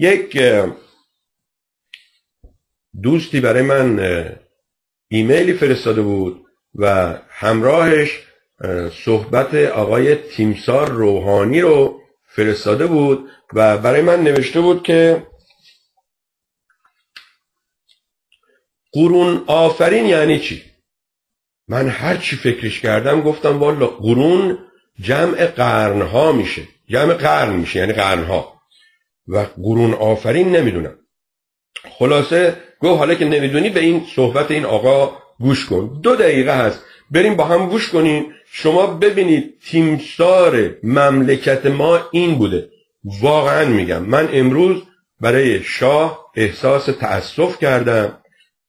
یک دوستی برای من ایمیلی فرستاده بود و همراهش صحبت آقای تیمسار روحانی رو فرستاده بود و برای من نوشته بود که قرون آفرین یعنی چی؟ من هر چی فکرش کردم گفتم والا قرون جمع قرنها میشه، جمع قرن میشه یعنی قرنها، و قرون آفرین نمیدونم. خلاصه گفت حالا که نمیدونی به این صحبت این آقا گوش کن، 2 دقیقه هست، بریم با هم گوش کنیم. شما ببینید تیمسار مملکت ما این بوده. واقعا میگم من امروز برای شاه احساس تأسف کردم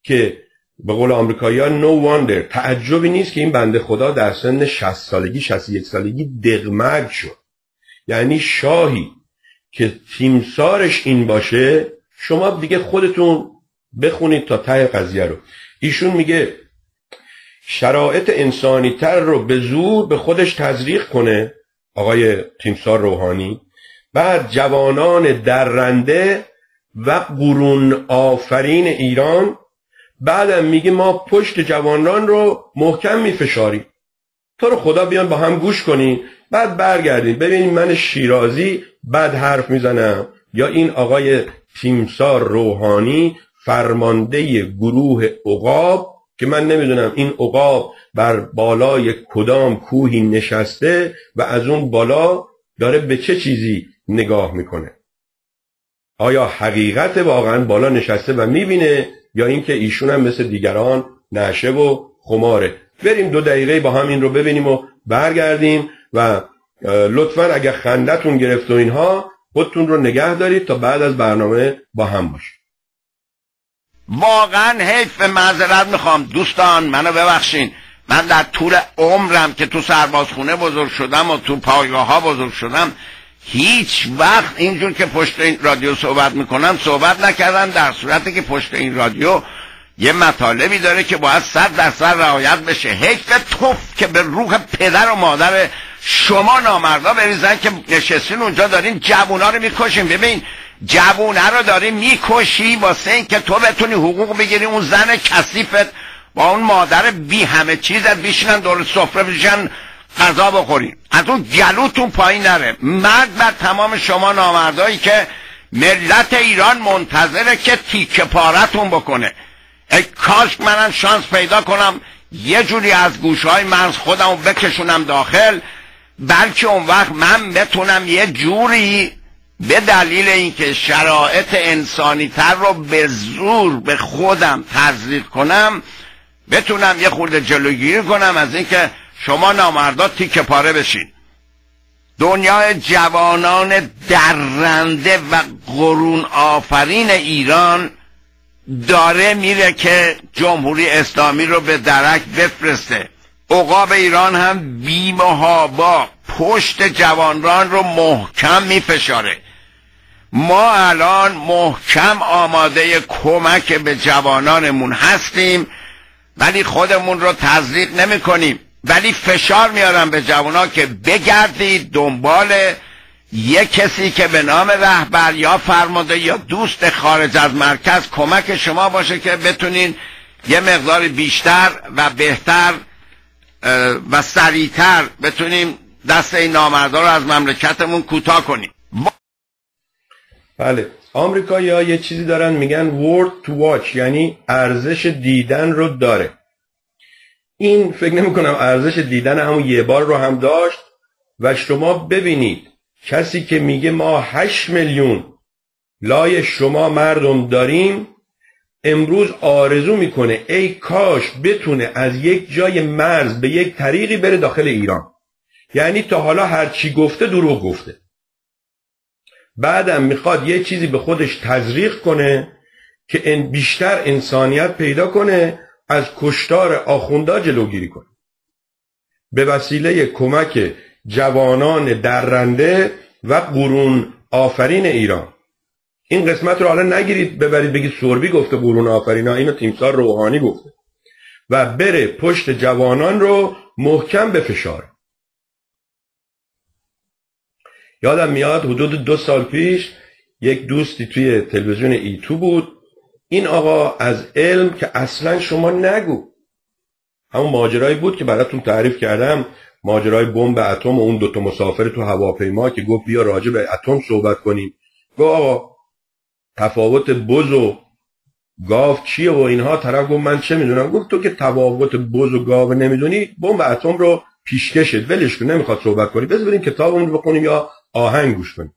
که به قول آمریکایی‌ها no wonder، تعجبی نیست که این بنده خدا در سن 60 سالگی 61 سالگی دغمرگ شد. یعنی شاهی که تیمسارش این باشه، شما دیگه خودتون بخونید تا ته قضیه رو. ایشون میگه شرایط انسانی تر رو به زور به خودش تزریق کنه آقای تیمسار روحانی، بعد جوانان درنده و قرون آفرین ایران، بعدم میگه ما پشت جوانان رو محکم میفشاریم. تو رو خدا بیان با هم گوش کنین، بعد برگردین ببینین من شیرازی بد حرف میزنم یا این آقای تیمسار روحانی فرمانده گروه عقاب که من نمیدونم این عقاب بر بالای کدام کوهی نشسته و از اون بالا داره به چه چیزی نگاه میکنه. آیا حقیقت واقعا بالا نشسته و میبینه یا اینکه ایشون هم مثل دیگران نشه و خماره؟ بریم 2 دقیقه با هم این رو ببینیم و برگردیم و لطفا اگر خندتون گرفت و اینها خودتون رو نگه دارید تا بعد از برنامه با هم باشیم. واقعا حیف، معذرت میخوام دوستان، منو ببخشین. من در طول عمرم که تو سربازخونه بزرگ شدم و تو پایگاه ها بزرگ شدم هیچ وقت اینجور که پشت این رادیو صحبت میکنم صحبت نکردم، در صورتی که پشت این رادیو یه مطالبی داره که باید 100% رعایت بشه. حیف توف که به روح پدر و مادر شما نامردا بریزن که نشستین اونجا دارین جوونا رو میکشین. ببین جوونه رو داری میکشی واسه این که تو بتونی حقوق بگیری، اون زن کثیفت با اون مادر بی همه چیزت بیشنن دور سفره بشن غذا بخورین، از اون گلوتون پایین نره. مرگ بر تمام شما نامردایی که ملت ایران منتظره که تیکه پارتون بکنه. ای کاش منم شانس پیدا کنم یه جوری از گوشهای مرز خودمو بکشونم داخل، بلکه اون وقت من بتونم یه جوری به دلیل اینکه شرایط انسانی تر رو به زور به خودم تزریق کنم بتونم یه خورده جلوگیری کنم از اینکه شما نامردا تیکه پاره بشین. دنیای جوانان درنده و قرون آفرین ایران داره میره که جمهوری اسلامی رو به درک بفرسته. عقاب ایران هم بی‌محابا پشت جوانان رو محکم میفشاره. ما الان محکم آماده کمک به جوانانمون هستیم ولی خودمون رو تزریق نمی کنیم، ولی فشار میارم به جوانا که بگردید دنبال یک کسی که به نام رهبر یا فرمانده یا دوست خارج از مرکز کمک شما باشه که بتونین یه مقدار بیشتر و بهتر و سریعتر بتونیم دست این نامردا رو از مملکتمون کوتاه کنیم. بله، آمریکایی‌ها یه چیزی دارن میگن worth to watch، یعنی ارزش دیدن رو داره. این فکر نمی کنم ارزش دیدن همون یه بار رو هم داشت. و شما ببینید کسی که میگه ما 8 میلیون لای شما مردم داریم امروز آرزو میکنه ای کاش بتونه از یک جای مرز به یک طریقی بره داخل ایران. یعنی تا حالا هر چی گفته دروغ گفته، بعدم میخواد یه چیزی به خودش تزریق کنه که بیشتر انسانیت پیدا کنه، از کشتار آخوندا جلوگیری کنه به وسیله کمک جوانان درنده و قرون آفرین ایران. این قسمت رو حالا نگیرید ببرید بگید سوربی گفته قرون آفرین ها، اینو تیمسار روحانی گفته، و بره پشت جوانان رو محکم بفشاره. یادم میاد حدود 2 سال پیش یک دوستی توی تلویزیون ایتو بود، این آقا از علم که اصلا شما نگو. همون ماجرایی بود که براتون تعریف کردم، ماجرای بمب اتم و اون دوتا مسافر تو هواپیما که گفت بیا راجع به اتم صحبت کنیم. گفت آقا تفاوت بز و گاو چیه و اینها. طرف گفت من چه میدونم. گفت تو که تفاوت بز و گاو نمیدونی، بمب اتم رو پیشکشت، ولش کن، نمیخواد صحبت کنی، بذار بریم کتابمون رو بخونیم یا آهنگ گوش کنیم.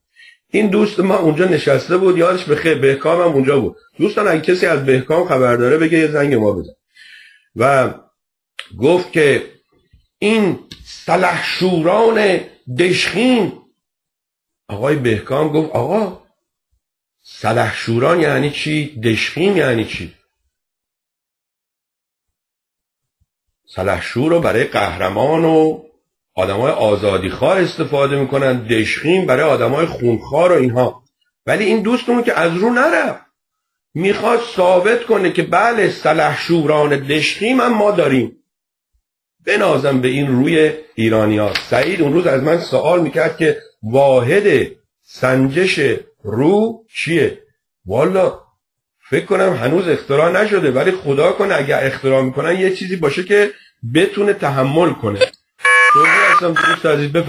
این دوست ما اونجا نشسته بود، یادش بخیر، بهکام هم اونجا بود. دوستان اگه کسی از بهکام خبر داره بگه یه زنگ ما بزن. و گفت که این سلحشوران دشخیم. آقای بهکام گفت آقا سلحشوران یعنی چی؟ دشخیم یعنی چی؟ سلحشور رو برای قهرمان و آدمای آزادیخواه استفاده میکنن، دشخیم برای آدمای خونخوار و اینها. ولی این دوستمون که از رو نرفت، میخواد ثابت کنه که بله سلحشوران دشخیم هم ما داریم. بنازم به این روی ایرانی ها. سعید اون روز از من سوال میکرد که واحد سنجش رو چیه؟ والا فکر کنم هنوز اختراع نشده، ولی خدا کنه اگر اختراع میکنن یه چیزی باشه که بتونه تحمل کنه. توضیح هستم دوست عزیز، بفرمایید.